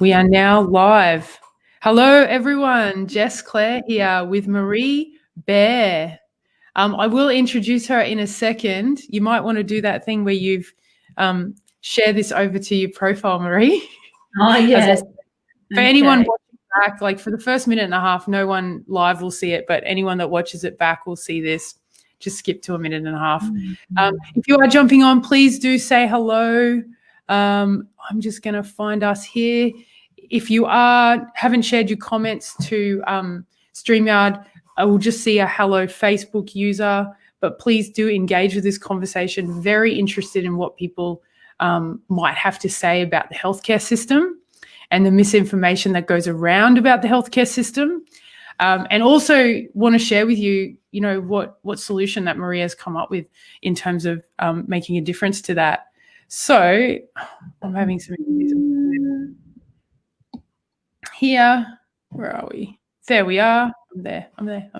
We are now live. Hello, everyone. Jess Clair here with Maree Beare. I will introduce her in a second. You might want to do that thing where you've share this over to your profile, Maree. Oh, yes. For anyone watching back, like for the first minute and a half, no one live will see it, but anyone that watches it back will see this. Just skip to a minute and a half. If you are jumping on, please do say hello. I'm just going to find us here. If you haven't shared your comments to StreamYard, I will just see a hello Facebook user, but please do engage with this conversation. Very interested in what people might have to say about the healthcare system and the misinformation that goes around about the healthcare system. And also want to share with you, what solution that Maree has come up with in terms of making a difference to that. So I'm having some issues here. Where are we? There we are. I'm there.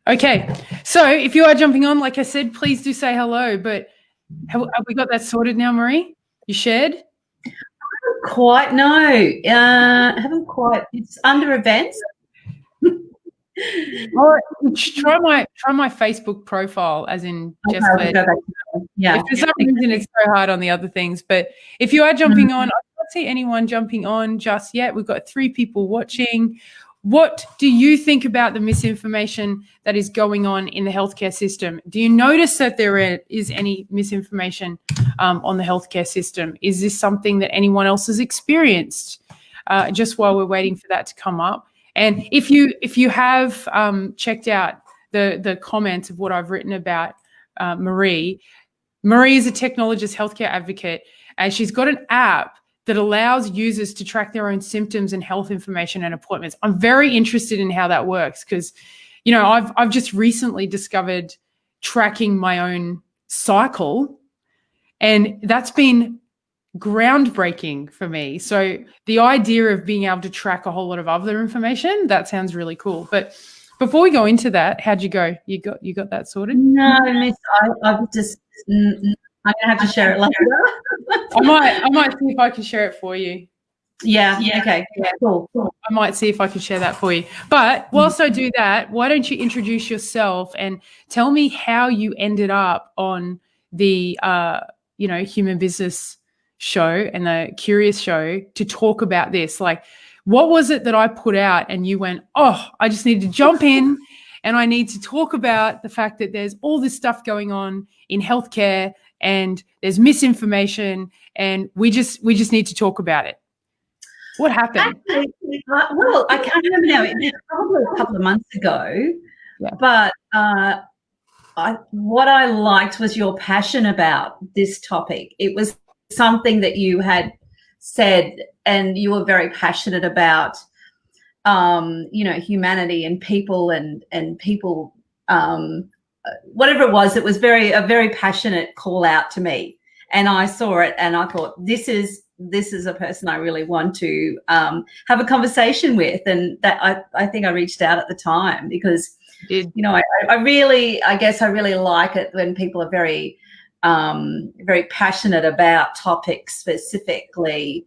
Okay. So if you are jumping on, like I said, please do say hello. But have we got that sorted now, Maree? You shared? Quite no. Haven't quite. It's under events. Or try my Facebook profile, as in Jess Clair. Yeah. If for some reason it's so hard on the other things, but if you are jumping on, I can't see anyone jumping on just yet. We've got 3 people watching. What do you think about the misinformation that is going on in the healthcare system? Do you notice that there is any misinformation on the healthcare system? Is this something that anyone else has experienced? Just while we're waiting for that to come up. And if you have checked out the comments of what I've written about Maree is a Technologist Healthcare Advocate, and she's got an app that allows users to track their own symptoms and health information and appointments. I'm very interested in how that works because, I've just recently discovered tracking my own cycle, and that's been groundbreaking for me. So the idea of being able to track a whole lot of other information, that sounds really cool. But before we go into that, how'd you go? You got that sorted? No, Miss, I'm just I'm gonna have to share it later. I might see if I can share it for you. Yeah. Okay. Yeah. Cool. I might see if I can share that for you. But whilst I do that, why don't you introduce yourself and tell me how you ended up on the Human Business Show and the Curious Show to talk about this. Like, what was it that I put out and you went, oh, I just need to jump in and I need to talk about the fact that there's all this stuff going on in healthcare and there's misinformation and we just need to talk about it. What happened? Well, I can't remember now. It was probably a couple of months ago, but what I liked was your passion about this topic. It was something that you had said and you were very passionate about, humanity and people and people, whatever it was a very passionate call out to me. And I saw it and I thought, this is a person I really want to have a conversation with. And that I think I reached out at the time because, I really like it when people are very, very passionate about topics, specifically,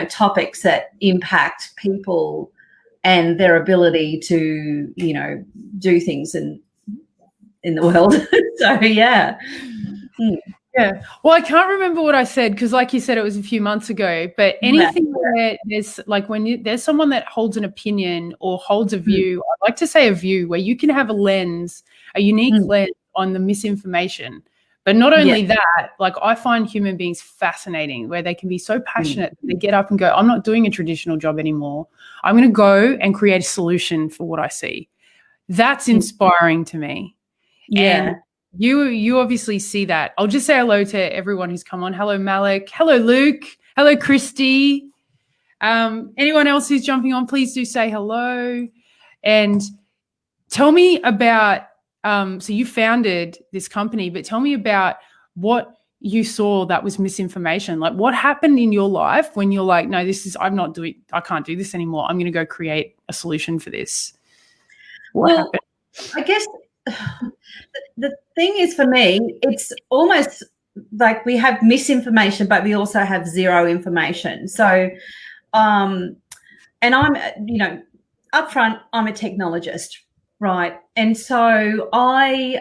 topics that impact people and their ability to, do things in the world. So, yeah. Yeah. Well, I can't remember what I said because, like you said, it was a few months ago. But anything where there's like there's someone that holds an opinion or holds a view, I like to say a view where you can have a lens, a unique lens on the misinformation. But not only that, like I find human beings fascinating where they can be so passionate that they get up and go, I'm not doing a traditional job anymore. I'm going to go and create a solution for what I see. That's inspiring to me. Yeah. And you obviously see that. I'll just say hello to everyone who's come on. Hello, Malik. Hello, Luke. Hello, Christy. Anyone else who's jumping on, please do say hello. And tell me about, so you founded this company, but tell me about what you saw that was misinformation. Like what happened in your life when you're like, no, I can't do this anymore. I'm going to go create a solution for this. What happened? I guess the thing is for me, it's almost like we have misinformation, but we also have zero information. So, and I'm, you know, upfront, I'm a technologist, right? And so I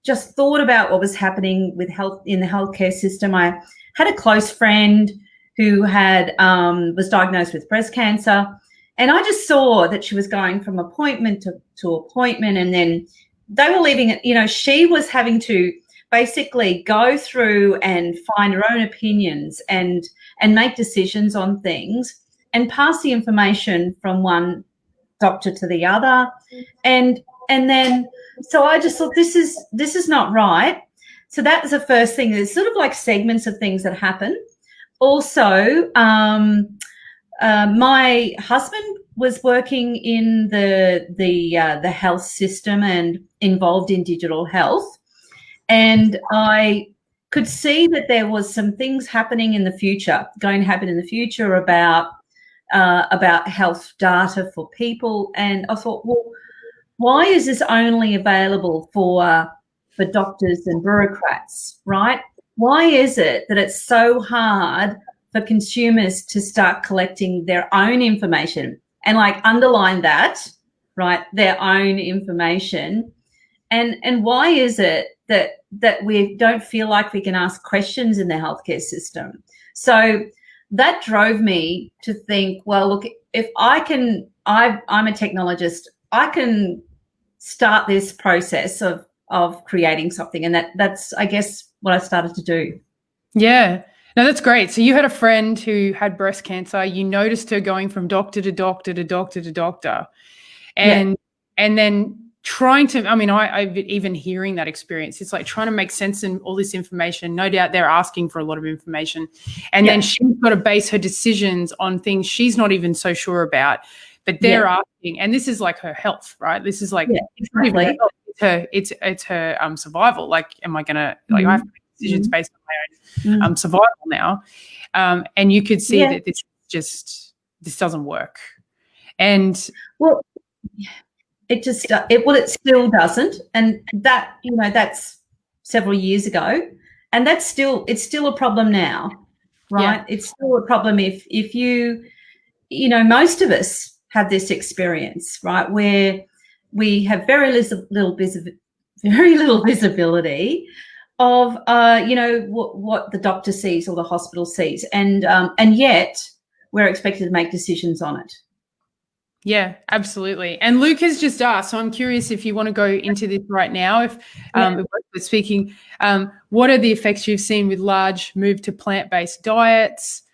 just thought about what was happening with health in the healthcare system. I had a close friend who had was diagnosed with breast cancer, and I just saw that she was going from appointment to appointment, and then they were leaving it. You know, she was having to basically go through and find her own opinions and make decisions on things and pass the information from one doctor to the other, and then so I just thought this is not right. So that was the first thing. There's sort of like segments of things that happen. Also, my husband was working in the health system and involved in digital health, and I could see that there was some things happening in the future, going to happen in the future about health data for people. And I thought, well, why is this only available for doctors and bureaucrats, right? Why is it that it's so hard for consumers to start collecting their own information? And like underline that, right? Their own information. And why is it that we don't feel like we can ask questions in the healthcare system? So that drove me to think, well, look, if I'm a technologist, I can start this process of creating something. And that's, I guess, what I started to do. Yeah. No, that's great. So you had a friend who had breast cancer. You noticed her going from doctor to doctor to doctor to doctor. And then trying to, I mean, I've even hearing that experience, it's like trying to make sense in all this information. No doubt they're asking for a lot of information. And then she's got to base her decisions on things she's not even so sure about, but they're asking. And this is like her health, right? This is like, it's not even her health, it's her survival. Like, am I going to, like, I have to make decisions based on my own survival now. And you could see that this doesn't work. And well, it still doesn't. And that, you know, that's several years ago, and it's still a problem now, right? It's still a problem if you know, most of us have this experience, right, where we have very little visibility of you know, what the doctor sees or the hospital sees, and yet we're expected to make decisions on it. Yeah, absolutely. And Luke has just asked, so I'm curious if you want to go into this right now. If we're speaking, what are the effects you've seen with large move to plant-based diets?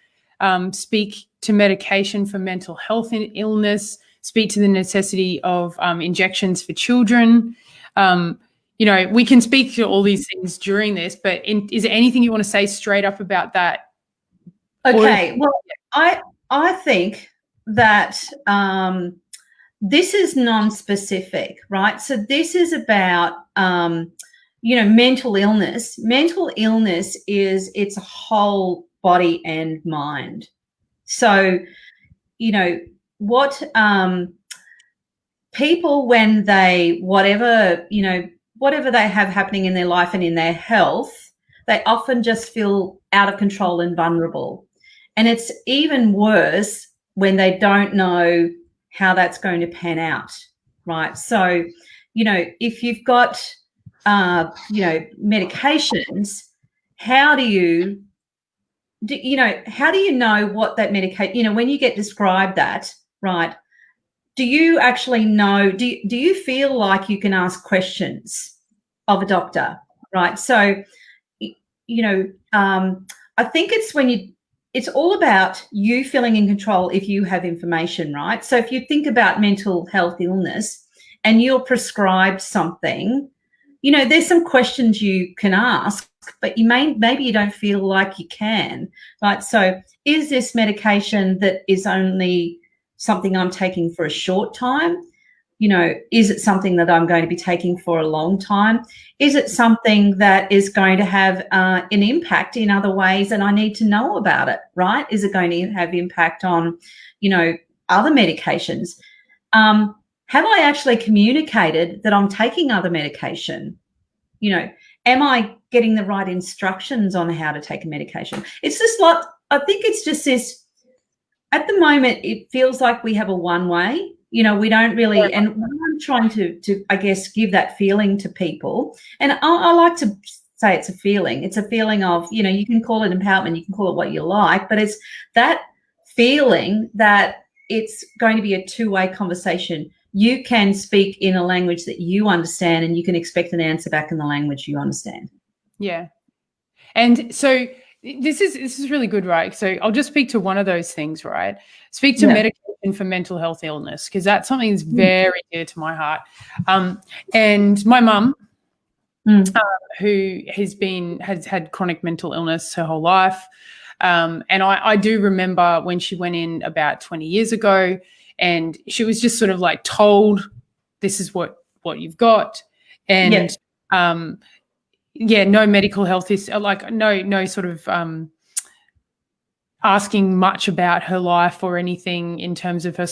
Speak to medication for mental health and illness. Speak to the necessity of injections for children. You know, we can speak to all these things during this, but is there anything you want to say straight up about that? Okay. Well, I think that this is non-specific, right? So this is about, you know, mental illness. Mental illness it's a whole body and mind. So, you know, what people, when they, whatever they have happening in their life and in their health, they often just feel out of control and vulnerable. And it's even worse when they don't know how that's going to pan out, right? So, you know, if you've got, you know, medications, how do you know what that medication, you know, when you get described that, right, do you actually know, do you feel like you can ask questions of a doctor, right? So, you know, I think it's all about you feeling in control if you have information, right? So if you think about mental health illness and you're prescribed something, you know, there's some questions you can ask, but maybe you don't feel like you can, right? So is this medication that is only something I'm taking for a short time? You know, is it something that I'm going to be taking for a long time? Is it something that is going to have an impact in other ways and I need to know about it, right? Is it going to have impact on, you know, other medications? Have I actually communicated that I'm taking other medication? You know, am I getting the right instructions on how to take a medication? It's just like, I think it's just this, at the moment, it feels like we have a one way, we don't really, and I'm trying to I guess, give that feeling to people. And I like to say it's a feeling. It's a feeling of, you can call it empowerment, you can call it what you like, but it's that feeling that it's going to be a two-way conversation. You can speak in a language that you understand, and you can expect an answer back in the language you understand. Yeah. And so this is really good, right? So I'll just speak to one of those things, right? Speak to medication for mental health illness, because that's something that's very dear to my heart. And my mum, who has had chronic mental illness her whole life. And I do remember when she went in about 20 years ago, and she was just sort of like told, this is what you've got. And no medical health is like no sort of asking much about her life or anything in terms of her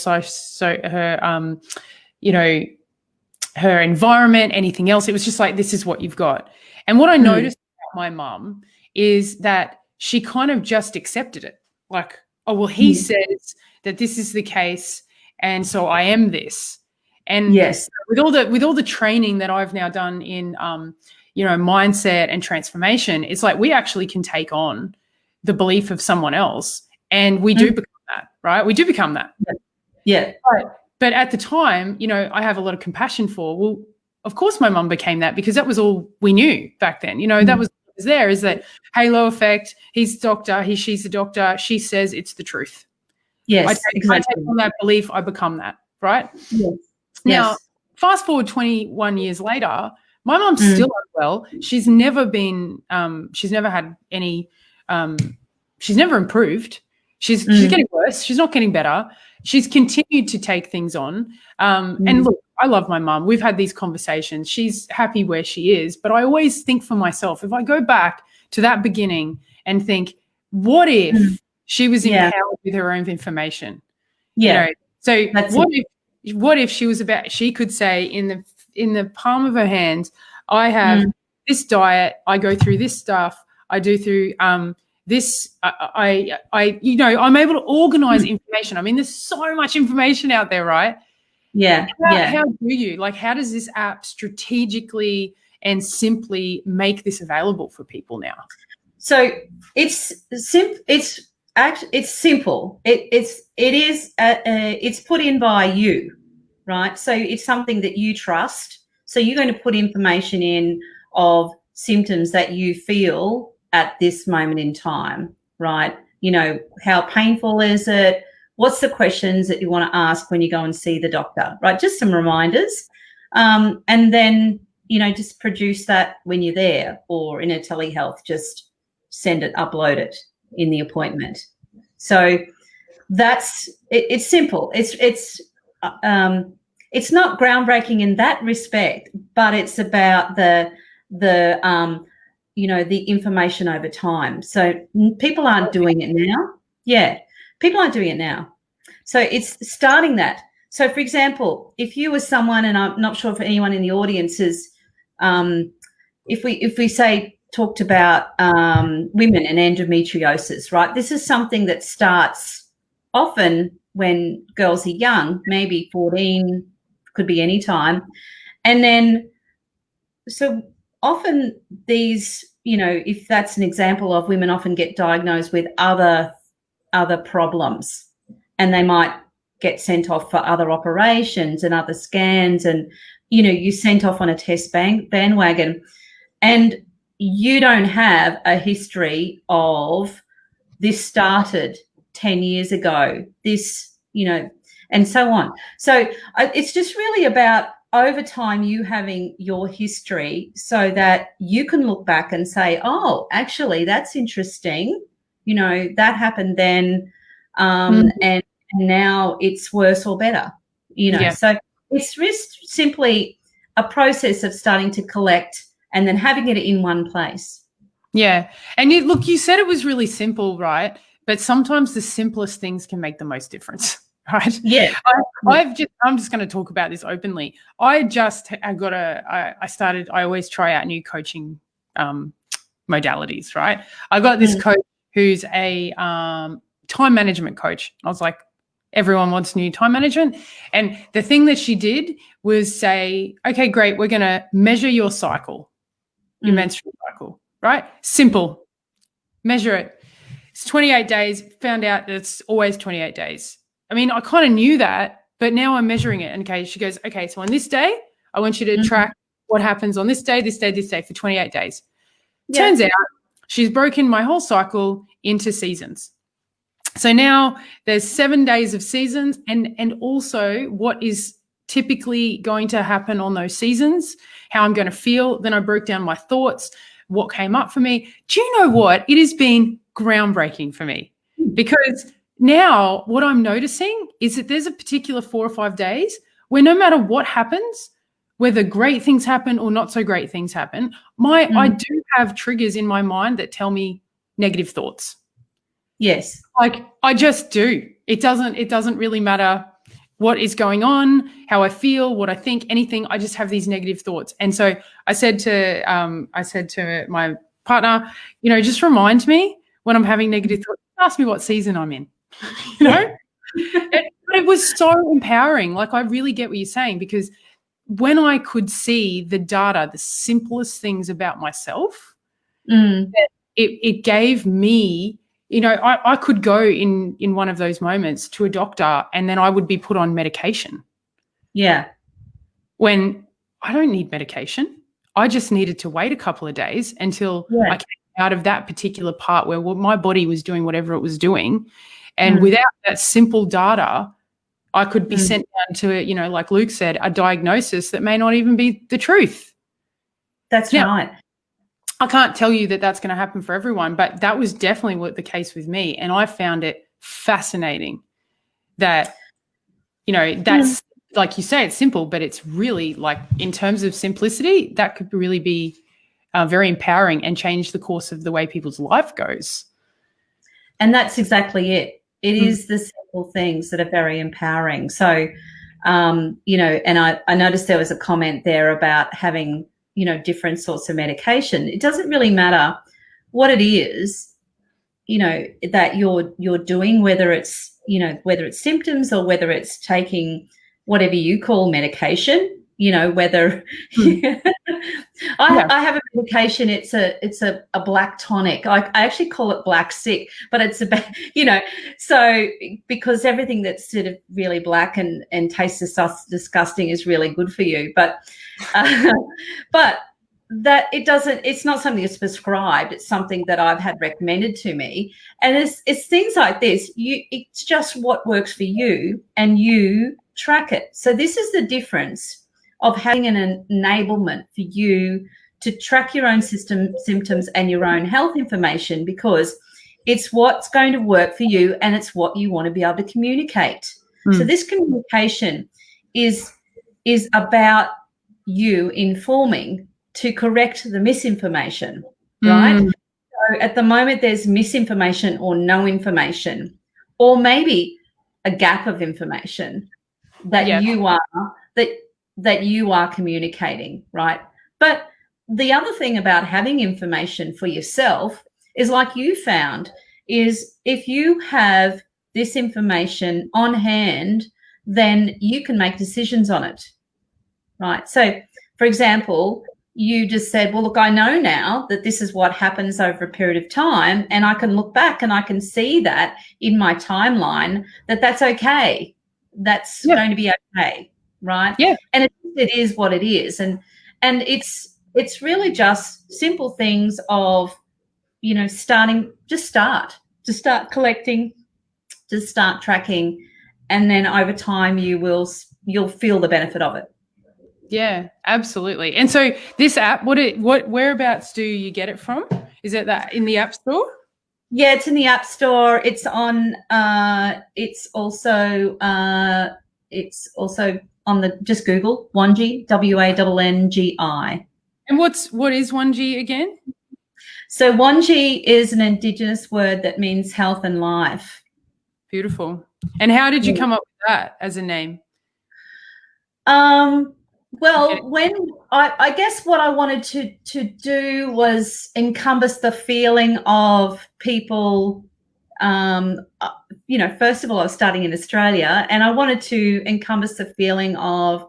her environment, anything else. It was just like, this is what you've got. And what I noticed about my mum is that she kind of just accepted it. Like, oh, well, he says that this is the case, and so I am this. And with all the training that I've now done in mindset and transformation, it's like we actually can take on the belief of someone else, and we do become that, right? We do become that. Yeah. But at the time, I have a lot of compassion for, well, of course my mum became that, because that was all we knew back then. That was there, is that halo effect. He's the doctor, she's the doctor. She says it's the truth. Yes, I take on that belief, I become that, right? Yes. Now, fast forward 21 years later, my mum's still unwell. She's never been, she's never had any, she's never improved. She's getting worse. She's not getting better. She's continued to take things on. And look, I love my mum. We've had these conversations. She's happy where she is. But I always think for myself, if I go back to that beginning and think, what if she was empowered with her own information? So what if she could say in the palm of her hand, I have this diet, I go through this stuff, I do through this, I'm able to organize information. I mean, there's so much information out there, right? How do you, how does this app strategically and simply make this available for people now? So it's simple. It's put in by you, right? So it's something that you trust. So you're going to put information in of symptoms that you feel at this moment in time, right? How painful is it? What's the questions that you want to ask when you go and see the doctor, right? Just some reminders. And then, just produce that when you're there, or in a telehealth, just send it, upload it in the appointment. So that's it. It's simple. It's not groundbreaking in that respect, but it's about the information over time. So people aren't doing it now. Yeah, people aren't doing it now. So it's starting that. So, for example, if you were someone, and I'm not sure if anyone in the audience is, if we say talked about women and endometriosis, right? This is something that starts often when girls are young, maybe 14, could be any time. And then, so often these, if that's an example of, women often get diagnosed with other problems, and they might get sent off for other operations and other scans, and, you sent off on a test bandwagon, and you don't have a history of this started 10 years ago, this, and so on. So it's just really about, over time, you having your history so that you can look back and say, oh, actually, that's interesting. That happened then, and now it's worse or better, So it's just simply a process of starting to collect and then having it in one place. Yeah. And you said it was really simple, right? But sometimes the simplest things can make the most difference. Right. Yeah. I'm just going to talk about this openly. I always try out new coaching modalities, right? I got this coach who's a time management coach. I was like, everyone wants new time management. And the thing that she did was say, okay, great, we're going to measure your cycle, your menstrual cycle, right? Simple. Measure it. It's 28 days. Found out that it's always 28 days. I mean, I kind of knew that, but now I'm measuring it. And okay, she goes, okay, so on this day, I want you to track what happens on this day for 28 days. Yeah. Turns out she's broken my whole cycle into seasons. So now there's 7 days of seasons, and also what is typically going to happen on those seasons, how I'm going to feel. Then I broke down my thoughts, what came up for me. Do you know what? It has been groundbreaking for me, because now what I'm noticing is that there's a particular 4 or 5 days where no matter what happens, whether great things happen or not so great things happen, I do have triggers in my mind that tell me negative thoughts. Yes. Like I just do. It doesn't really matter what is going on, how I feel, what I think, anything. I just have these negative thoughts. And so I said to my partner, just remind me when I'm having negative thoughts, ask me what season I'm in. It was so empowering. Like I really get what you're saying, because when I could see the data, the simplest things about myself, it gave me, I could go in one of those moments to a doctor and then I would be put on medication. Yeah. When I don't need medication. I just needed to wait a couple of days until I came out of that particular part where my body was doing whatever it was doing. And without that simple data, I could be sent down to, like Luke said, a diagnosis that may not even be the truth. That's right. I can't tell you that that's going to happen for everyone, but that was definitely the case with me. And I found it fascinating that, that's like you say, it's simple, but it's really like in terms of simplicity, that could really be very empowering and change the course of the way people's life goes. And that's exactly it. It is the simple things that are very empowering. So, and I noticed there was a comment there about having, different sorts of medication. It doesn't really matter what it is, that you're doing, whether it's symptoms or whether it's taking whatever you call medication, whether I have a medication. It's a black tonic. I actually call it black sick, but it's about, so because everything that's sort of really black and tastes disgusting is really good for you. But that it's not something that's prescribed. It's something that I've had recommended to me. And it's things like this. It's just what works for you and you track it. So this is the difference of having an enablement for you to track your own symptoms and your own health information, because it's what's going to work for you and it's what you want to be able to communicate. So this communication is about you informing to correct the misinformation, right? So at the moment there's misinformation or no information, or maybe a gap of information that you are communicating, right? But the other thing about having information for yourself is, like you found, is if you have this information on hand, then you can make decisions on it, right? So, for example, you just said, well, look, I know now that this is what happens over a period of time, and I can look back and I can see that in my timeline that's okay. That's going to be okay, right? Yeah. And it is what it is. And it's really just simple things of, to start collecting, to start tracking, and then over time you'll feel the benefit of it. Yeah, absolutely. And so this app, whereabouts do you get it from? Is it that in the App Store? Yeah, it's in the App Store. It's on. It's also on the, just Google Wanngi, Wanngi. And what is Wanngi again? So Wanngi is an Indigenous word that means health and life. Beautiful. And how did you come up with that as a name? Well, when I guess what I wanted to do was encompass the feeling of people. First of all, I was starting in Australia, and I wanted to encompass the feeling of,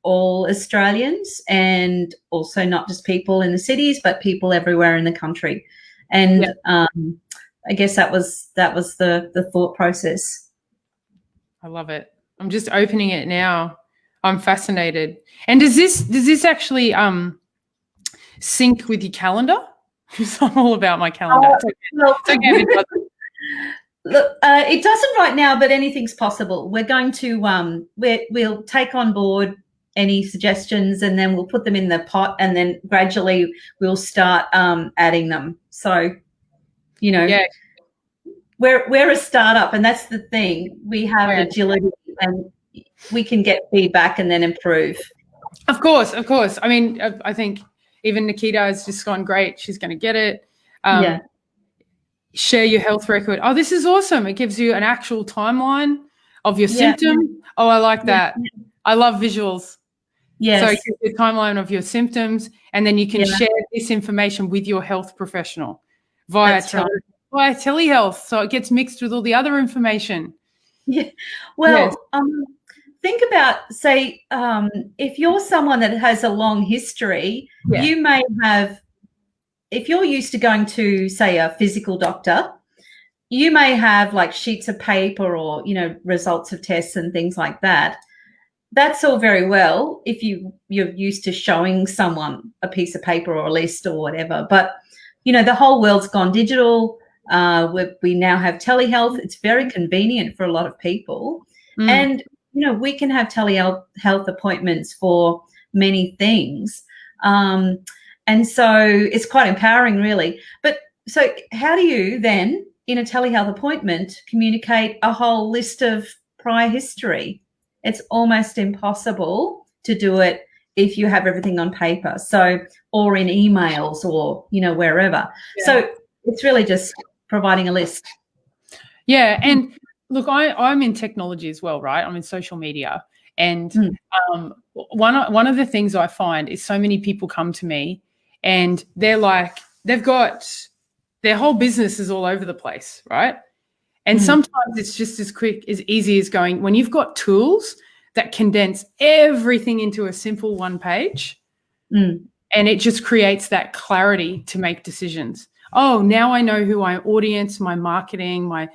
all Australians, and also not just people in the cities, but people everywhere in the country. And I guess that was the thought process. I love it. I'm just opening it now. I'm fascinated. And does this actually sync with your calendar? Because I'm all about my calendar. Look, it doesn't right now, but anything's possible. We're going to we'll take on board any suggestions, and then we'll put them in the pot, and then gradually we'll start adding them. So, we're a startup, and that's the thing. We have agility, and we can get feedback and then improve. Of course. I mean, I think even Nikita has just gone great. She's going to get it. Share your health record. Oh, this is awesome. It gives you an actual timeline of your symptom. Oh, I like that. I love visuals. Yes. So it gives you a timeline of your symptoms, and then you can share this information with your health professional via telehealth. So it gets mixed with all the other information. Yeah. Well, think about, say, if you're someone that has a long history, you may have, if you're used to going to, say, a physical doctor, you may have like sheets of paper or, results of tests and things like that. That's all very well if you're used to showing someone a piece of paper or a list or whatever. But, the whole world's gone digital. We now have telehealth. It's very convenient for a lot of people. And, we can have telehealth appointments for many things. And so it's quite empowering, really. But so how do you then, in a telehealth appointment, communicate a whole list of prior history? It's almost impossible to do it if you have everything on paper, or in emails, or, wherever. So it's really just providing a list. Yeah. And look, I'm in technology as well, right? I'm in social media. And one of the things I find is so many people come to me and they're like, they've got their whole business is all over the place, right? And sometimes it's just as easy as going, when you've got tools that condense everything into a simple one page, and it just creates that clarity to make decisions. Oh, now I know who my audience, my marketing, my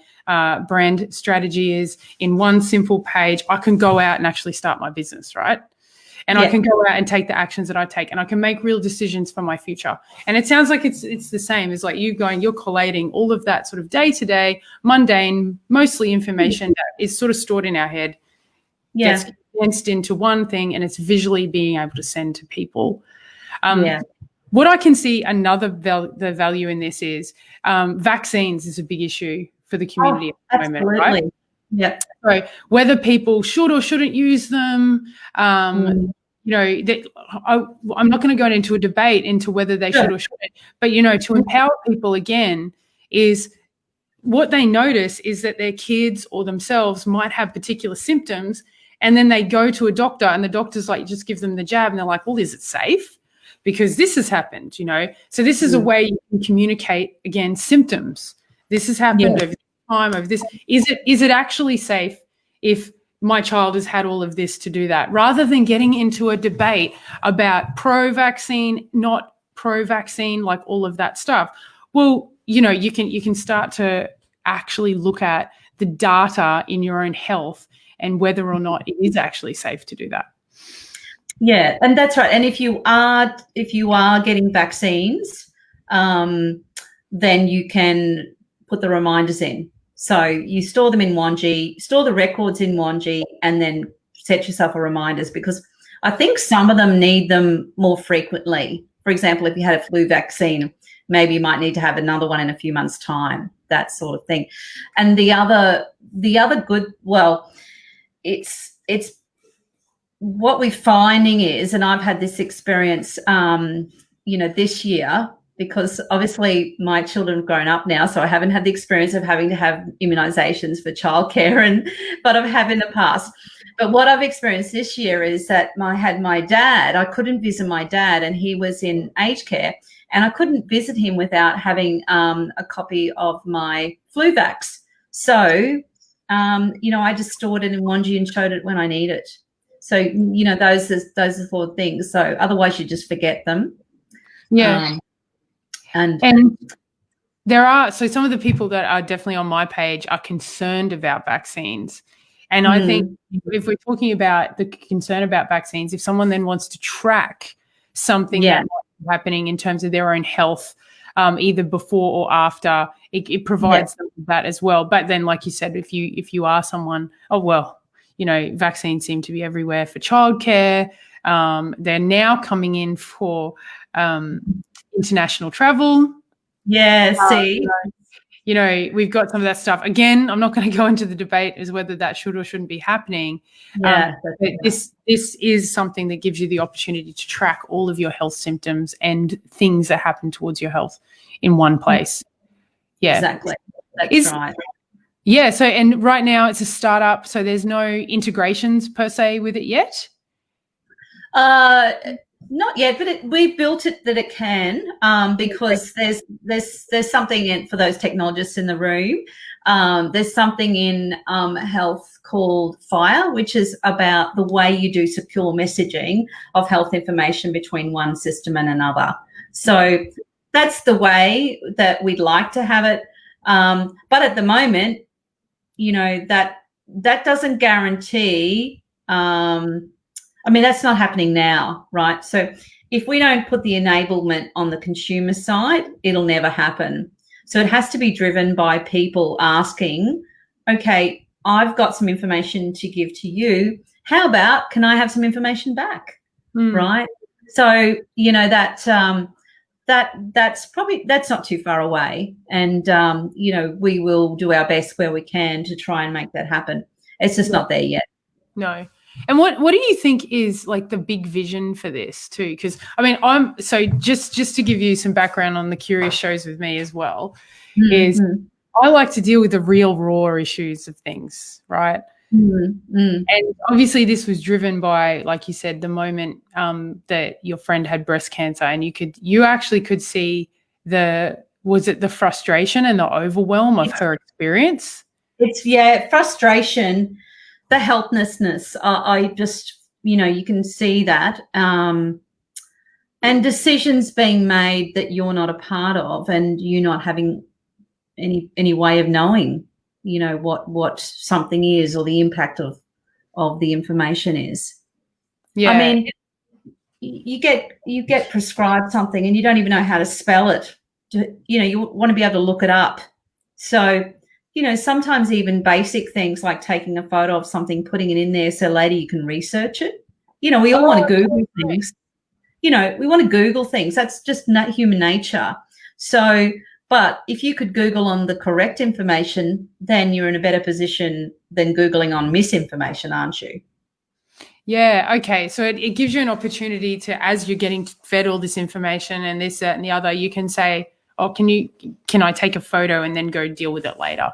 brand strategy is in one simple page. I can go out and actually start my business, right? And I can go out and take the actions that I take, and I can make real decisions for my future. And it sounds like it's the same. It's like you're collating all of that sort of day-to-day, mundane, mostly information that is sort of stored in our head, gets condensed into one thing, and it's visually being able to send to people. What I can see the value in this is vaccines is a big issue for the community at the moment, right? Yeah. So whether people should or shouldn't use them, I'm not going to go into a debate into whether they should or shouldn't, but, to empower people again is what they notice is that their kids or themselves might have particular symptoms, and then they go to a doctor and the doctor's like, just give them the jab, and they're like, well, is it safe? Because this has happened, So this is a way you can communicate, again, symptoms. This has happened over time, over this. Is it actually safe if my child has had all of this to do that? Rather than getting into a debate about pro-vaccine, not pro-vaccine, like all of that stuff. Well, you can start to actually look at the data in your own health and whether or not it is actually safe to do that. Yeah, and that's right. And if you are getting vaccines, then you can put the reminders in. So you store them in Wanngi, store the records in Wanngi, and then set yourself a reminders, because I think some of them need them more frequently. For example, if you had a flu vaccine, maybe you might need to have another one in a few months' time, that sort of thing. And the other good, well, it's what we're finding is, and I've had this experience, this year, because obviously my children have grown up now, so I haven't had the experience of having to have immunisations for childcare, but I have in the past. But what I've experienced this year is that I couldn't visit my dad, and he was in aged care, and I couldn't visit him without having a copy of my flu vax. So, I just stored it in Wanngi and showed it when I need it. So, those are 4 things. So otherwise you just forget them. Yeah. And there are, so some of the people that are definitely on my page are concerned about vaccines. And I think if we're talking about the concern about vaccines, if someone then wants to track something that might be happening in terms of their own health, either before or after, it provides them with that as well. But then, like you said, if you are someone, vaccines seem to be everywhere for childcare. They're now coming in for international travel. Yeah, see. We've got some of that stuff. Again, I'm not going to go into the debate as whether that should or shouldn't be happening. Yeah, but this is something that gives you the opportunity to track all of your health symptoms and things that happen towards your health in one place. Yeah, exactly. That's right. Yeah. So, and right now it's a startup, so there's no integrations per se with it yet. Not yet, but we've built it that it can, because there's something in for those technologists in the room. There's something in health called FIRE, which is about the way you do secure messaging of health information between one system and another. So that's the way that we'd like to have it. But at the moment, that doesn't guarantee. That's not happening now, right? So if we don't put the enablement on the consumer side, it'll never happen. So it has to be driven by people asking, okay, I've got some information to give to you. How about, can I have some information back? Right? So, that's not too far away. And, we will do our best where we can to try and make that happen. It's just not there yet. No. And what do you think is like the big vision for this too? Because I'm so just to give you some background on the Curious shows with me as well, is I like to deal with the real raw issues of things, right? And obviously this was driven by, like you said, the moment that your friend had breast cancer, and you actually could see the frustration and the overwhelm of her experience? It's frustration. The helplessness, I just, you can see that, and decisions being made that you're not a part of, and you not having any way of knowing, what something is or the impact of the information is. Yeah. You get prescribed something and you don't even know how to spell it. You want to be able to look it up. So, sometimes even basic things like taking a photo of something, putting it in there so later you can research it. We all want to Google things. We want to Google things. That's just human nature. So, but if you could Google on the correct information, then you're in a better position than Googling on misinformation, aren't you? Yeah, okay. So it gives you an opportunity to, as you're getting fed all this information and this, that, and the other, you can say, oh, can I take a photo and then go deal with it later?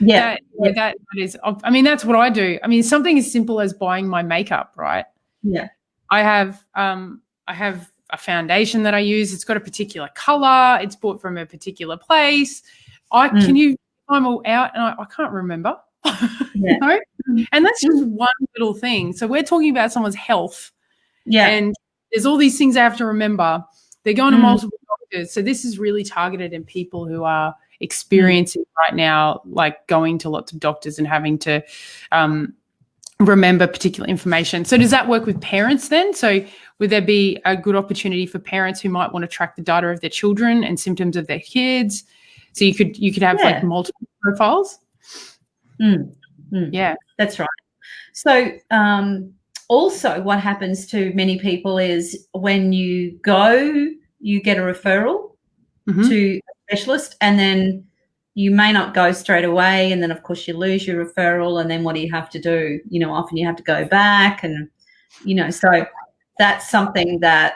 Yeah. That is, that's what I do. Something as simple as buying my makeup, right? Yeah. I have a foundation that I use. It's got a particular color. It's bought from a particular place. I'm out and I can't remember. Yeah. And that's just one little thing. So we're talking about someone's health. Yeah. And there's all these things I have to remember. They're going to multiple doctors. So this is really targeted in people who are experiencing right now, like going to lots of doctors and having to remember particular information. So does that work with parents then? So would there be a good opportunity for parents who might want to track the data of their children and symptoms of their kids? So you could have like multiple profiles? Yeah, that's right. So also what happens to many people is when you get a referral to a specialist, and then you may not go straight away, and then of course you lose your referral, and then what do you have to do? Often you have to go back, and so that's something that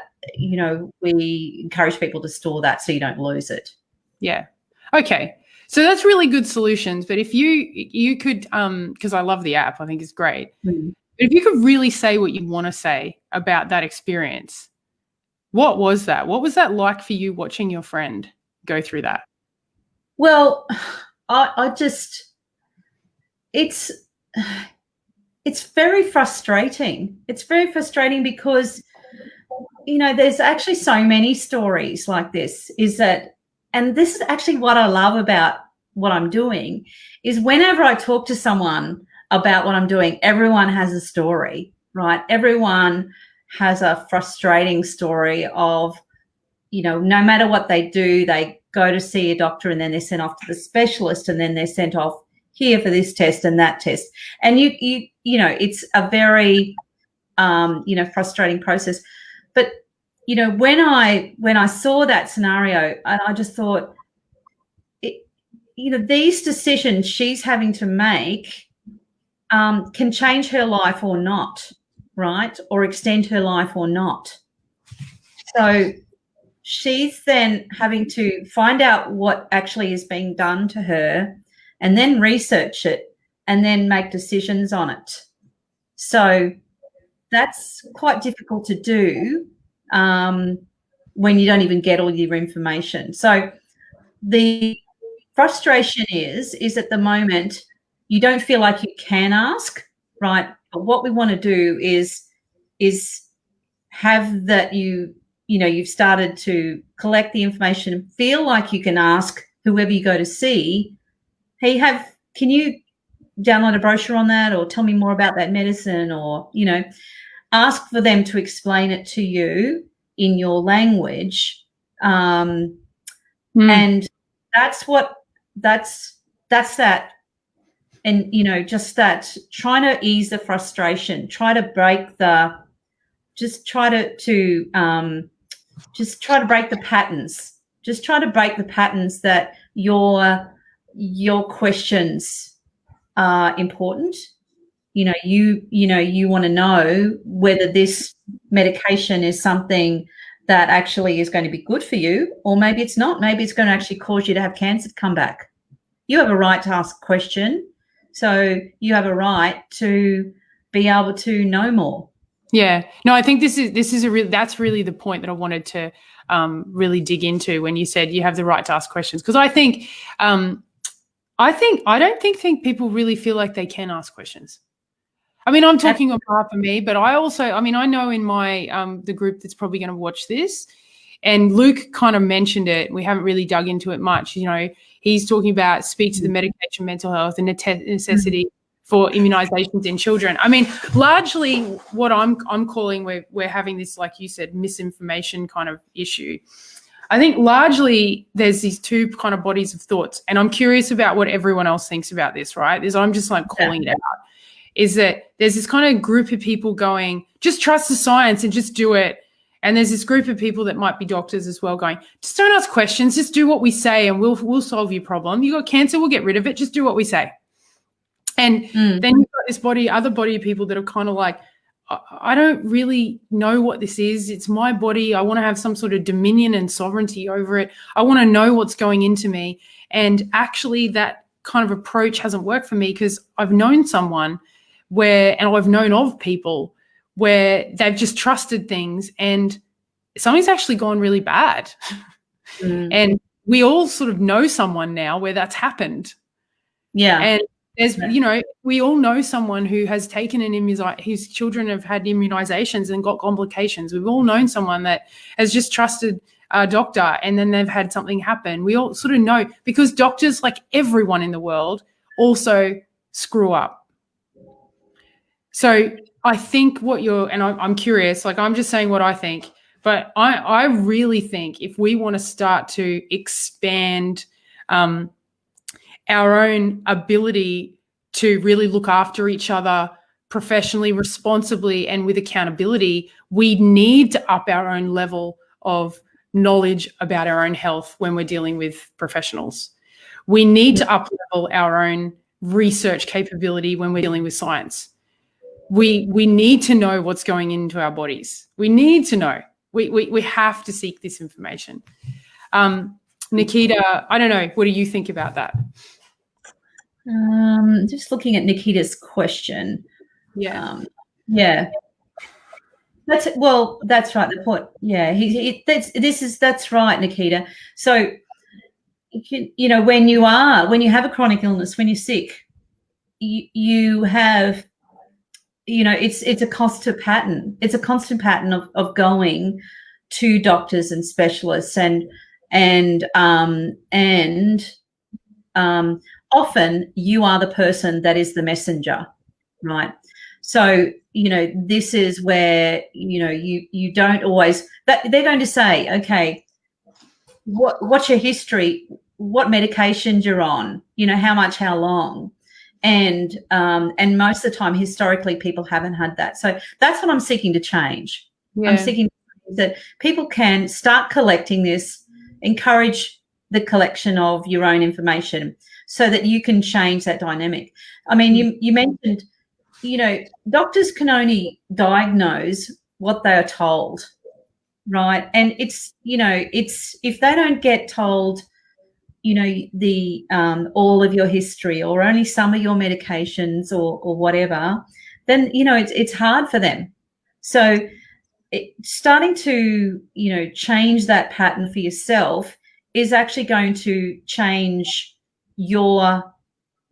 we encourage people to store that so you don't lose it. Yeah. Okay. So that's really good solutions. But if you could, because I love the app, I think it's great. If you could really say what you want to say about that experience, what was that? What was that like for you watching your friend go through that? Well, I just, it's very frustrating. It's very frustrating because, you know, there's actually so many stories like this, and this is actually what I love about what I'm doing, is whenever I talk to someone about what I'm doing, everyone has a story, right? Everyone has a frustrating story of, you know, no matter what they do, they go to see a doctor and then they're sent off to the specialist and then they're sent off here for this test and that test. And you know, it's a very, you know, frustrating process. But, you know, when I saw that scenario, and I just thought, you know, these decisions she's having to make can change her life or not, right? Or extend her life or not. So she's then having to find out what actually is being done to her and then research it and then make decisions on it. So that's quite difficult to do when you don't even get all your information. So the frustration is at the moment you don't feel like you can ask, right? But what we want to do is have that you know, you've started to collect the information, feel like you can ask whoever you go to see, hey, can you download a brochure on that, or tell me more about that medicine, or, you know, ask for them to explain it to you in your language. And that's that. And, you know, just that, trying to ease the frustration, try to break the patterns. Just try to break the patterns that your questions are important. You know, you want to know whether this medication is something that actually is going to be good for you, or maybe it's not. Maybe it's going to actually cause you to have cancer come back. You have a right to ask a question. So you have a right to be able to know more. Yeah, no, I think that's really the point that I wanted to really dig into when you said you have the right to ask questions, because I don't think people really feel like they can ask questions. I mean, I'm talking on behalf of me, but I know in my the group that's probably going to watch this, and Luke kind of mentioned it. We haven't really dug into it much. You know, he's talking about speak to the medication, mental health, and necessity for immunizations in children. I mean, largely what I'm calling, we're having this, like you said, misinformation kind of issue. I think largely there's these two kind of bodies of thoughts, and I'm curious about what everyone else thinks about this, right? I'm just like calling it out. Is that there's this kind of group of people going, just trust the science and just do it. And there's this group of people that might be doctors as well going, just don't ask questions, just do what we say and we'll solve your problem. You got cancer, we'll get rid of it, just do what we say. And then you've got this other body of people that are kind of like, I don't really know what this is. It's my body. I want to have some sort of dominion and sovereignty over it. I want to know what's going into me. And actually that kind of approach hasn't worked for me, because I've known someone and I've known of people where they've just trusted things and something's actually gone really bad. And we all sort of know someone now where that's happened. Yeah. And there's, you know, we all know someone who has taken whose children have had immunizations and got complications. We've all known someone that has just trusted a doctor and then they've had something happen. We all sort of know, because doctors, like everyone in the world, also screw up. So I think I'm curious, like I'm just saying what I think, but I really think if we want to start to expand our own ability to really look after each other professionally, responsibly, and with accountability, we need to up our own level of knowledge about our own health when we're dealing with professionals. We need to up level our own research capability when we're dealing with science. We need to know what's going into our bodies. We need to know. We have to seek this information. Nikita, I don't know. What do you think about that? Just looking at Nikita's question. Yeah. Yeah. That's right. The point. Yeah. That's right, Nikita. So, when you have a chronic illness, when you're sick, you have, it's a constant pattern. It's a constant pattern of going to doctors and specialists, and often you are the person that is the messenger, right? So, this is where, you don't always, that they're going to say, okay, what's your history? What medications you're on? How much, how long? And most of the time, historically, people haven't had that. So that's what I'm seeking to change. Yeah. I'm seeking that people can start collecting this, encourage the collection of your own information so that you can change that dynamic. I mean, you mentioned, doctors can only diagnose what they are told, right? And it's if they don't get told, the all of your history or only some of your medications or whatever, then it's hard for them. So starting to change that pattern for yourself is actually going to change your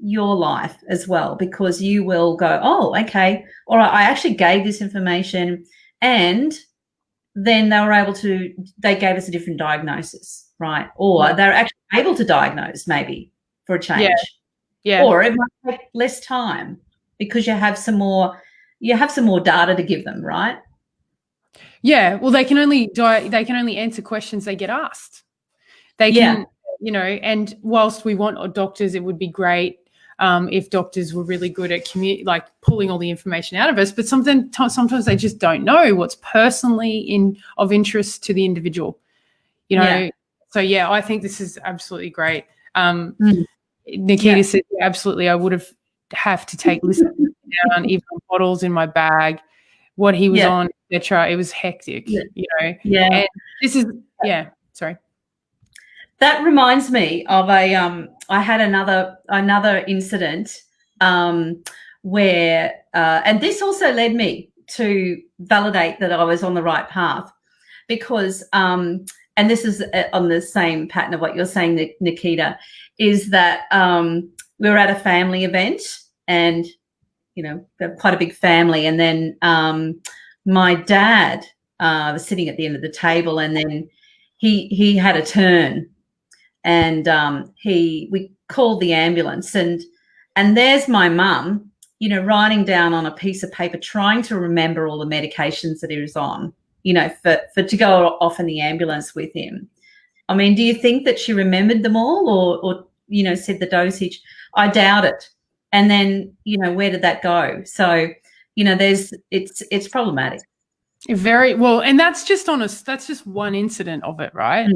life as well, because you will go, oh, okay, all right, I actually gave this information, and then they gave us a different diagnosis, right? Or they're actually able to diagnose, maybe, for a change. Yeah. Or it might take less time because you have some more data to give them, right? Yeah. Well, they can only answer questions they get asked. They can, and whilst we want doctors, it would be great if doctors were really good at pulling all the information out of us, but sometimes they just don't know what's personally of interest to the individual, So I think this is absolutely great. Nikita said, absolutely, I would have to take listeners down, even bottles in my bag, what he was on, etc. It was hectic, And this is sorry. That reminds me of I had another incident where, and this also led me to validate that I was on the right path, because, and this is on the same pattern of what you're saying, Nikita, is that we were at a family event, and, quite a big family. And then my dad was sitting at the end of the table, and then he had a turn. And we called the ambulance, and there's my mum, writing down on a piece of paper, trying to remember all the medications that he was on, for to go off in the ambulance with him. I mean, do you think that she remembered them all, or said the dosage? I doubt it. And then, where did that go? So, it's problematic. Very well, and that's just one incident of it, right?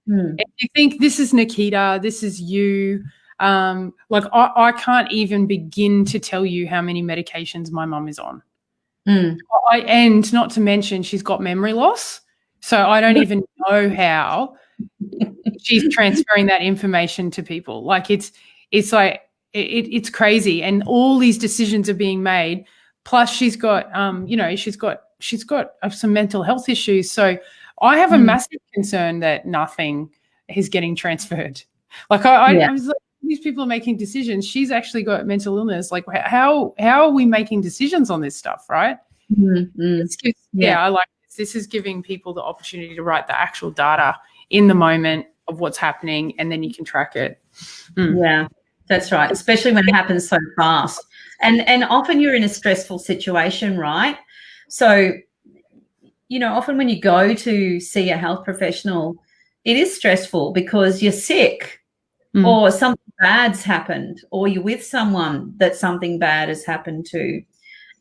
If you think this is Nikita, this is you, I can't even begin to tell you how many medications my mum is on. And not to mention, she's got memory loss, so I don't even know how she's transferring that information to people. Like it's crazy, and all these decisions are being made. Plus, she's got she's got some mental health issues. So I have a massive concern that nothing is getting transferred. Like I was like, these people are making decisions. She's actually got mental illness. Like how are we making decisions on this stuff, right? I like this. This is giving people the opportunity to write the actual data in the moment of what's happening, and then you can track it. Yeah, that's right. Especially when it happens so fast. And often you're in a stressful situation, right? So, often when you go to see a health professional, it is stressful because you're sick or something bad's happened, or you're with someone that something bad has happened to,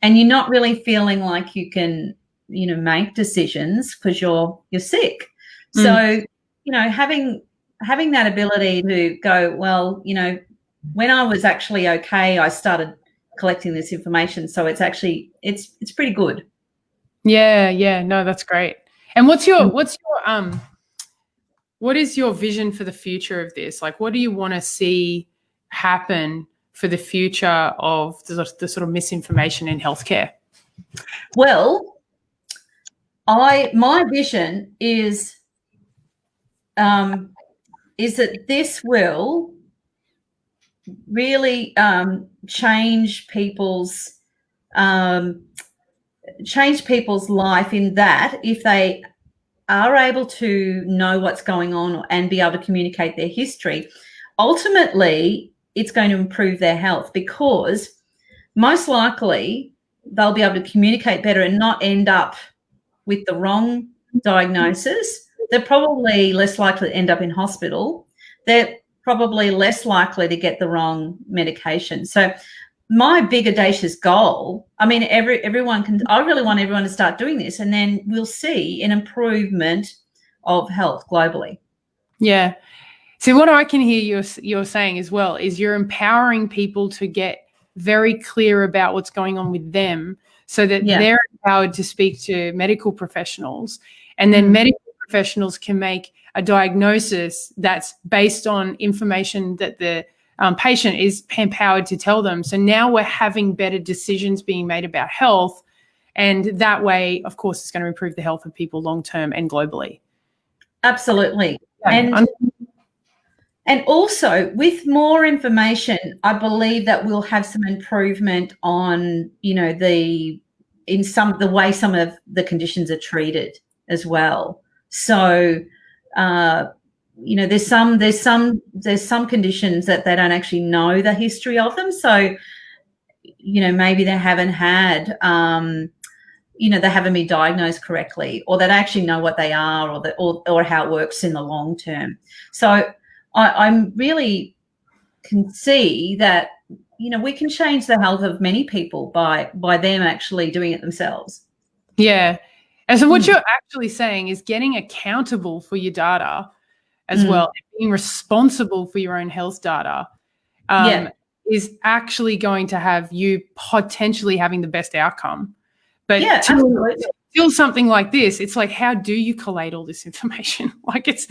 and you're not really feeling like you can, make decisions because you're sick. So, having that ability to go, well, when I was actually okay, I started collecting this information. So it's actually, it's pretty good. Yeah. No, that's great. And what is your vision for the future of this? Like, what do you want to see happen for the future of the sort of misinformation in healthcare? Well, my vision is that this will really change people's life, in that if they are able to know what's going on and be able to communicate their history, ultimately it's going to improve their health, because most likely they'll be able to communicate better and not end up with the wrong diagnosis. They're probably less likely to end up in hospital. They're probably less likely to get the wrong medication. So my big audacious goal, I mean, I really want everyone to start doing this, and then we'll see an improvement of health globally. Yeah. So what I can hear you're saying as well is you're empowering people to get very clear about what's going on with them, so that they're empowered to speak to medical professionals, and then medical professionals can make a diagnosis that's based on information that the patient is empowered to tell them. So now we're having better decisions being made about health, and that way, of course, it's going to improve the health of people long term and globally. Absolutely. And also, with more information, I believe that we'll have some improvement on, the way some of the conditions are treated as well. So, there's some conditions that they don't actually know the history of them. So, maybe they haven't had, they haven't been diagnosed correctly, or they don't actually know what they are, or how it works in the long term. So I'm really can see that, we can change the health of many people by them actually doing it themselves. Yeah. And so what you're actually saying is getting accountable for your data as well, and being responsible for your own health data is actually going to have you potentially having the best outcome. But till something like this, it's like, how do you collate all this information? Like it's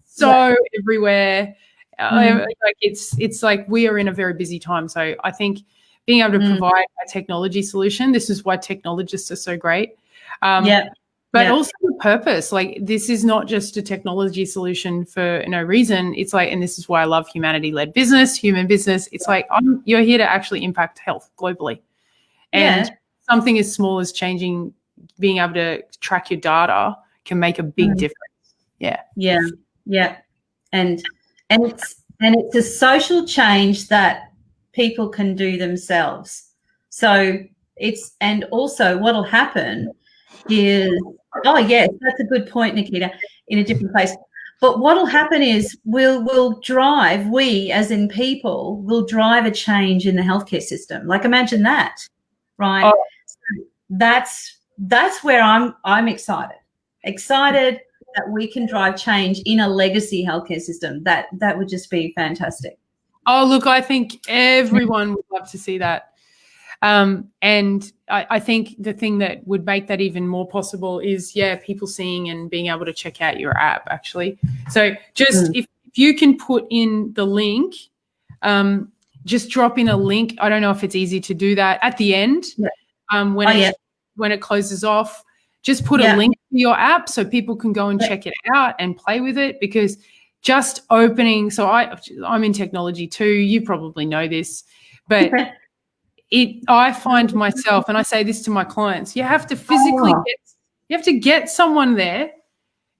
so everywhere. Like it's like we are in a very busy time. So I think being able to provide a technology solution, this is why technologists are so great. But also the purpose, like this is not just a technology solution for no reason. It's like, and this is why I love humanity-led business, human business. It's like you're here to actually impact health globally. And something as small as being able to track your data can make a big difference. Yeah. And it's a social change that people can do themselves. So and also what'll happen is, that's a good point, Nikita, in a different place. But what'll happen is we as in people will drive a change in the healthcare system. Like imagine that, right? So that's where I'm excited that we can drive change in a legacy healthcare system. That would just be fantastic. Oh, look, I think everyone would love to see that. And I think the thing that would make that even more possible is, people seeing and being able to check out your app, actually. So just if you can put in the link, just drop in a link. I don't know if it's easy to do that at the end when it closes off. Just put a link to your app so people can go and check it out and play with it, because just opening – so I'm in technology too. You probably know this, but I find myself, and I say this to my clients, you have to physically get someone there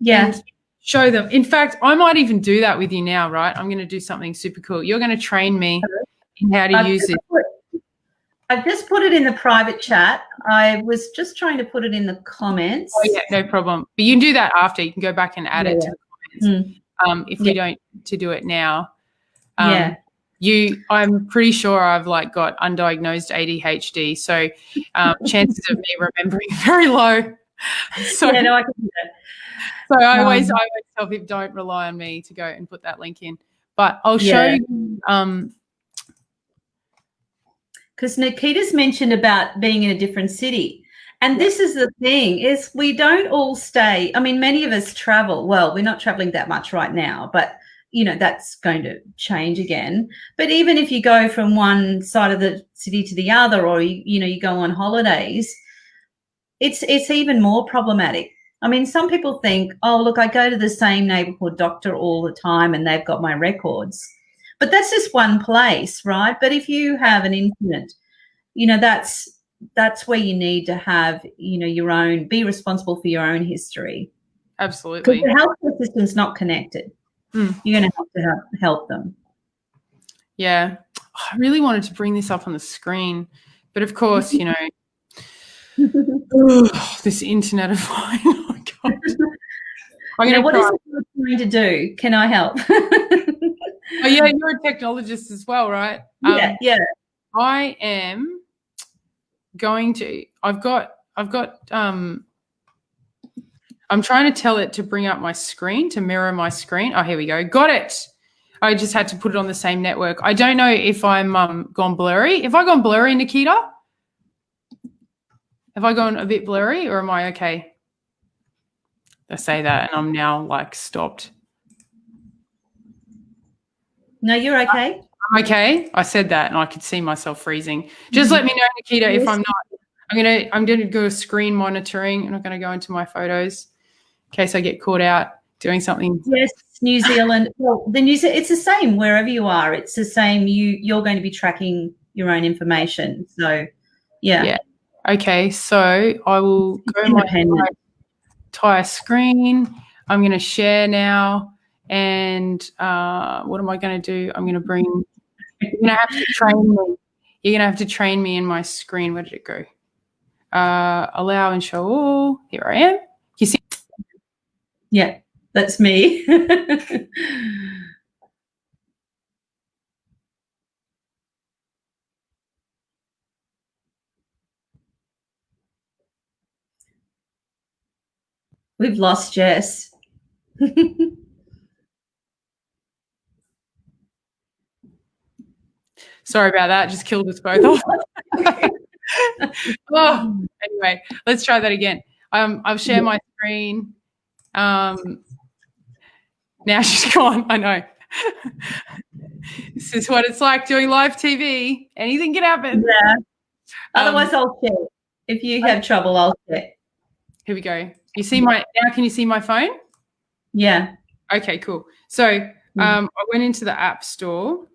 and show them. In fact, I might even do that with you now, right? I'm going to do something super cool. You're going to train me in how to use it. I've just put it in the private chat. I was just trying to put it in the comments. Oh, yeah, no problem. But you can do that after. You can go back and add it to the comments if you don't to do it now. I'm pretty sure I've got undiagnosed ADHD, so chances of me remembering are very low. So, I can do that. So I always tell people, don't rely on me to go and put that link in. But I'll show you. Because Nikita's mentioned about being in a different city. And this is the thing, is we don't all stay. I mean, many of us travel. Well, we're not traveling that much right now, but, that's going to change again. But even if you go from one side of the city to the other, or, you go on holidays, it's even more problematic. I mean, some people think, oh, look, I go to the same neighborhood doctor all the time and they've got my records. But that's just one place, right? But if you have an incident, that's where you need to have, your own, be responsible for your own history. Absolutely. Because the healthcare system's not connected. You're going to have to help them. Yeah. I really wanted to bring this up on the screen, but of course, this internet of mine. Oh my God. What is it you're trying to do? Can I help? Oh yeah, you're a technologist as well, right? Yeah. I am going to. I'm trying to tell it to bring up my screen, to mirror my screen. Oh, here we go. Got it. I just had to put it on the same network. I don't know if I'm gone blurry. Have I gone blurry, Nikita? Have I gone a bit blurry, or am I okay? I say that and I'm now stopped. No, you're okay. I'm okay. I said that and I could see myself freezing. Just let me know, Nikita, if I'm not. I'm gonna go screen monitoring. I'm not gonna go into my photos in case I get caught out doing something. Yes, New Zealand. Well, it's the same wherever you are. It's the same. You're going to be tracking your own information. So, yeah. Okay, so I will go my entire screen. I'm going to share now, and what am I going to do? I'm going to bring. You're going to have to train me. You're going to have to train me in my screen. Where did it go? Allow and show all. Here I am. You see? Yeah, that's me. We've lost Jess. Sorry about that. Just killed us both off. Anyway, let's try that again. I'll share my screen. Now she's gone. I know. This is what it's like doing live TV. Anything can happen. Yeah. Otherwise, I'll check. If you have trouble, I'll check. Here we go. You see now can you see my phone? Yeah. Okay, cool. So I went into the App Store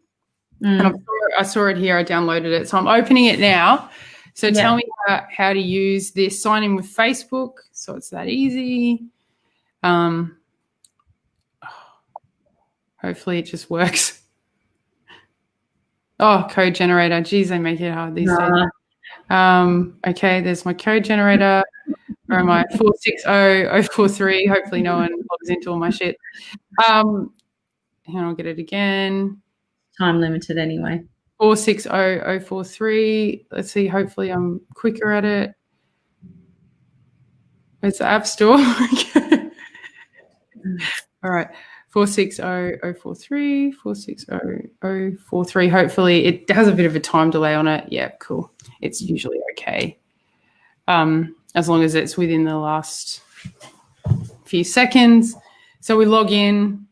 and I saw it here. I downloaded it. So I'm opening it now. So tell me how to use this. Sign in with Facebook. So it's that easy. Hopefully it just works. Oh, code generator. Geez, they make it hard these days. Okay, there's my code generator. Where am I? 460043. Hopefully no one logs into all my shit. And I'll get it again. Time limited anyway. 460043. Let's see. Hopefully I'm quicker at it. It's the App Store. All right. 460043. 460043. Hopefully it has a bit of a time delay on it. Yeah, cool. It's usually okay. As long as it's within the last few seconds. So we log in.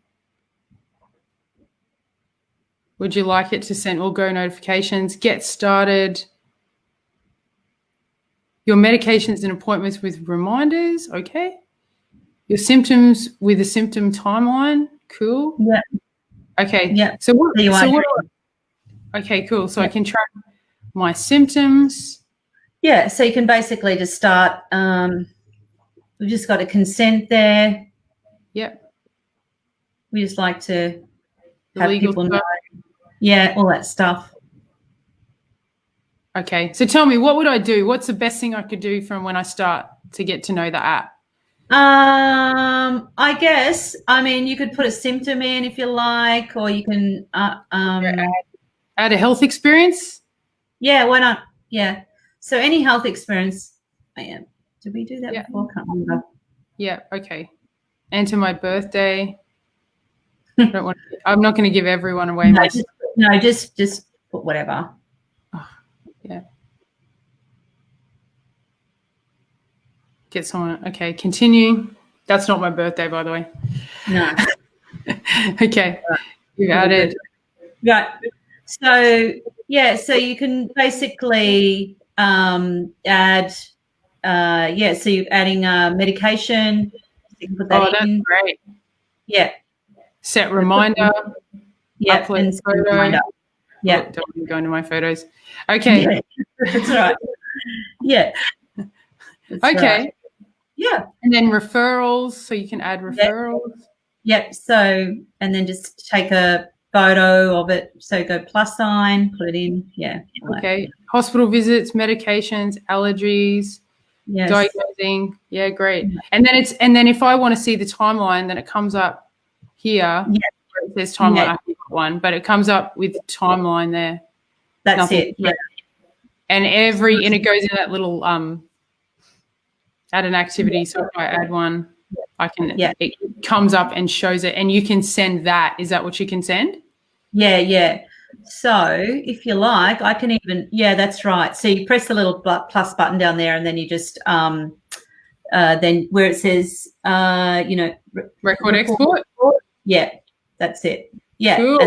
Would you like it to send all go notifications? Get started. Your medications and appointments with reminders. Okay. Your symptoms with a symptom timeline. Cool. Yeah. Okay. Yeah. Okay, cool. So I can track my symptoms. Yeah. So you can basically just start. We've just got a consent there. Yep. We just like to The have legal people stuff. know. Yeah, all that stuff. Okay. So tell me, what would I do? What's the best thing I could do from when I start to get to know the app? I guess, you could put a symptom in if you like, or you can Add a health experience? Yeah, why not? Yeah. So any health experience. Did we do that before? I can't remember. Yeah, okay. Enter my birthday. I'm not going to give everyone away. Just put whatever. Oh, yeah. Get someone. Okay, continue. That's not my birthday, by the way. No. Okay. You've added. Right. So, so you can basically add so you're adding medication. You can put that that's in. great. Yeah. Set reminder. Yeah. Upload photo. Reminder. Yeah. Oh, don't want to go into my photos. Okay. Yeah. That's right. Yeah. That's okay. Right. Yeah. And then referrals. So you can add referrals. Yep. So, and then just take a photo of it. So go plus sign, put it in. Yeah. Okay. Hospital visits, medications, allergies, diagnosing. Yeah, great. And then if I want to see the timeline, then it comes up here. Yeah. It says timeline. I think one, but it comes up with timeline there. That's Nothing. It. Yeah. And it goes in that little add an activity. So if I add one, I can. Yeah. It comes up and shows it, and you can send that. Is that what you can send? Yeah. Yeah. So if you like, I can even. Yeah, that's right. So you press the little plus button down there, and then you just then where it says record export. Yeah, that's it. Yeah, cool.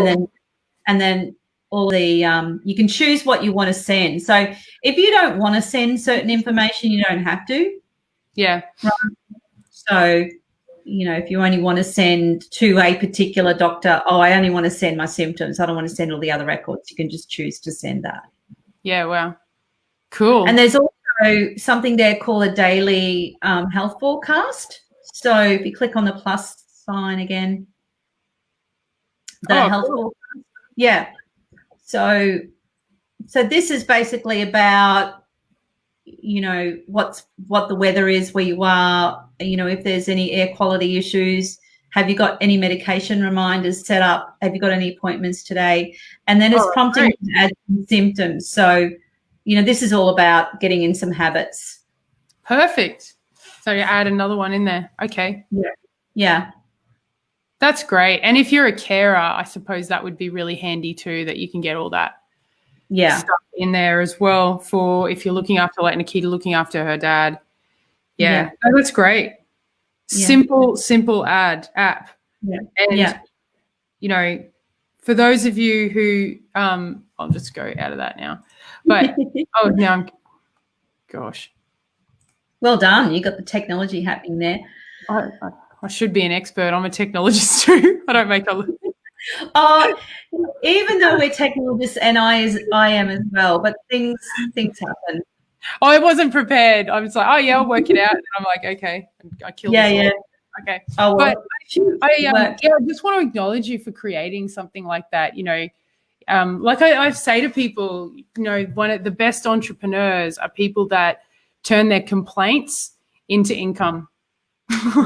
and then all the you can choose what you want to send. So if you don't want to send certain information, you don't have to. Yeah. Right. So, if you only want to send to a particular doctor, I only want to send my symptoms. I don't want to send all the other records. You can just choose to send that. Yeah. Wow. Cool. And there's also something there called a daily health forecast. So if you click on the plus sign again, the health forecast. Yeah. So this is basically about, what the weather is where you are, if there's any air quality issues, have you got any medication reminders set up? Have you got any appointments today? And then it's prompting you to add some symptoms. So, this is all about getting in some habits. Perfect. So you add another one in there. Okay. Yeah. Yeah. That's great. And if you're a carer, I suppose that would be really handy too, that you can get all that stuff in there as well for if you're looking after, like Nikita looking after her dad. Yeah. Oh, that's great. Yeah. Simple app. Yeah. And, for those of you who, I'll just go out of that now. But, gosh. Well done. You got the technology happening there. I should be an expert. I'm a technologist too. I don't make a even though we're technologists, and I am as well, but things happen. I wasn't prepared. I was like, I'll work it out. And I'm like, okay, I killed it. Yeah. Okay. Oh, well, but I just want to acknowledge you for creating something like that. Like I say to people, one of the best entrepreneurs are people that turn their complaints into income.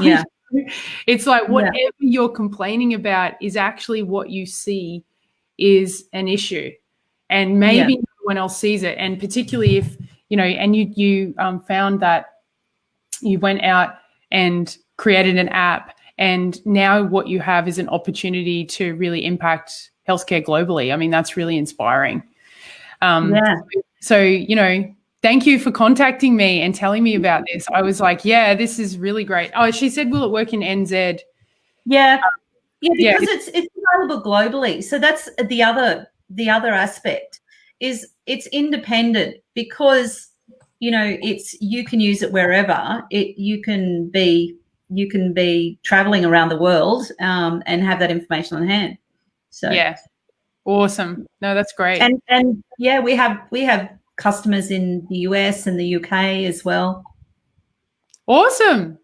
Yeah. It's like whatever you're complaining about is actually what you see is an issue, and maybe no one else sees it. And particularly if, and you found that you went out and created an app, and now what you have is an opportunity to really impact healthcare globally. I mean, that's really inspiring. So, thank you for contacting me and telling me about this. I was like, this is really great. Oh, she said, will it work in NZ? Yeah. Because it's available globally. So that's the other aspect is it's independent because, you can use it wherever. You can be traveling around the world and have that information on hand. So awesome. No, that's great. And we have customers in the US and the UK as well. Awesome.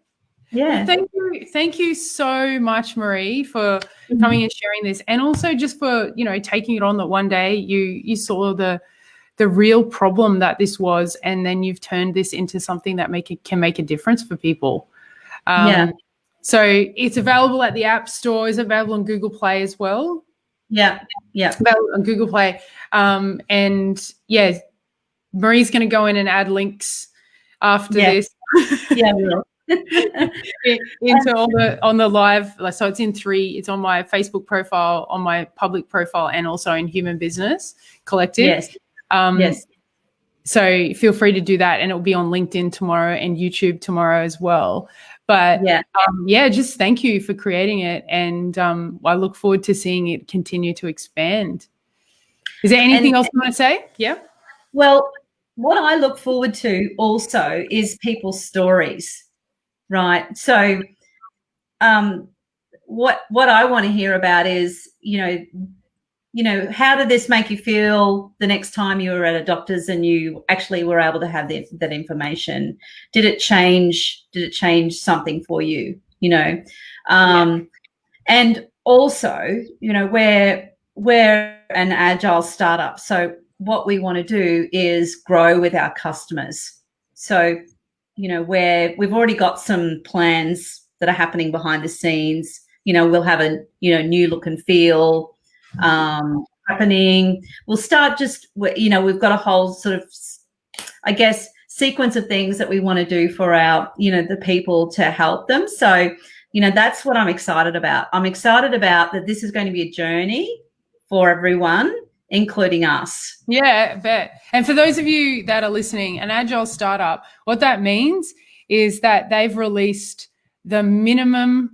Yeah. Well, thank you so much, Maree, for coming and sharing this, and also just for taking it on that one day you saw the real problem that this was, and then you've turned this into something that can make a difference for people. So it's available at the App Store. Is available on Google Play as well. Yeah. Available on Google Play. Maree's going to go in and add links after this. Yeah, we will. into on the live. So it's in 3. It's on my Facebook profile, on my public profile, and also in Human Business Collective. Yes. Yes. So feel free to do that, and it will be on LinkedIn tomorrow and YouTube tomorrow as well. But just thank you for creating it, and I look forward to seeing it continue to expand. Is there anything else you want to say? Yeah. Well, what I look forward to also is people's stories, right? So what I want to hear about is, how did this make you feel the next time you were at a doctor's and you actually were able to have that information? Did it change something for you? And also, we're an agile startup. So what we want to do is grow with our customers. So, we've already got some plans that are happening behind the scenes. We'll have a, new look and feel happening. We'll start we've got a whole sort of, I guess, sequence of things that we want to do for our, the people to help them. So, that's what I'm excited about. I'm excited about that this is going to be a journey for everyone, including us. Yeah, I bet. And for those of you that are listening, an agile startup, what that means is that they've released the minimum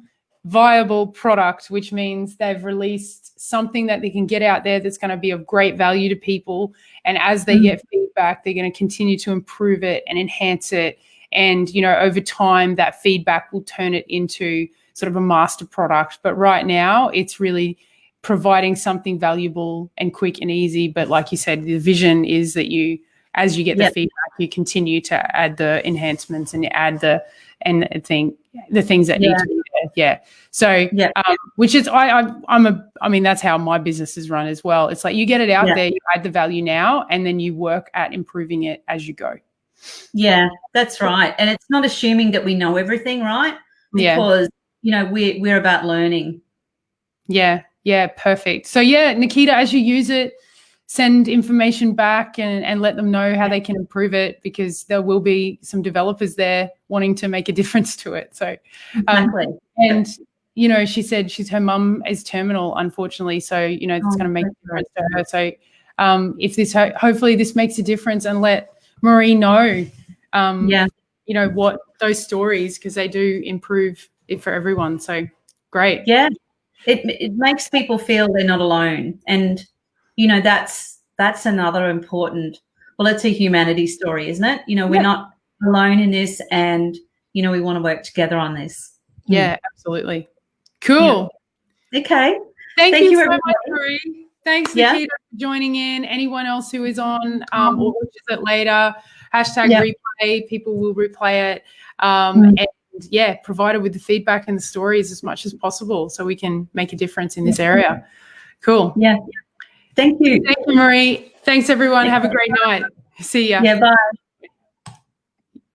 viable product, which means they've released something that they can get out there that's going to be of great value to people. And as they get feedback, they're going to continue to improve it and enhance it. And, over time, that feedback will turn it into sort of a master product. But right now, it's really providing something valuable and quick and easy. But like you said, the vision is that as you get the feedback, you continue to add the enhancements and add the things that need to be there. Yeah. So, which is, that's how my business is run as well. It's like you get it out there, you add the value now, and then you work at improving it as you go. Yeah, that's right. And it's not assuming that we know everything, right? Because, we're about learning. Yeah. Yeah. Perfect. So Nikita, as you use it, send information back and let them know how they can improve it, because there will be some developers there wanting to make a difference to it. So, exactly. And, she said her mum is terminal, unfortunately. So, it's going to make a difference to her. So if hopefully this makes a difference, and let Maree know, what those stories, because they do improve it for everyone. So great. Yeah. It makes people feel they're not alone. And, that's another important, it's a humanity story, isn't it? We're not alone in this, and, we want to work together on this. Yeah, absolutely. Cool. Yeah. Okay. Thank you so much, Maree. Thanks, Nikita, for joining in. Anyone else who is on or watches it later, #replay, people will replay it. And provide it with the feedback and the stories as much as possible so we can make a difference in this area. Cool. Yeah. Thank you. Thank you, Maree. Thanks, everyone. Have a great night. See ya. Yeah, bye.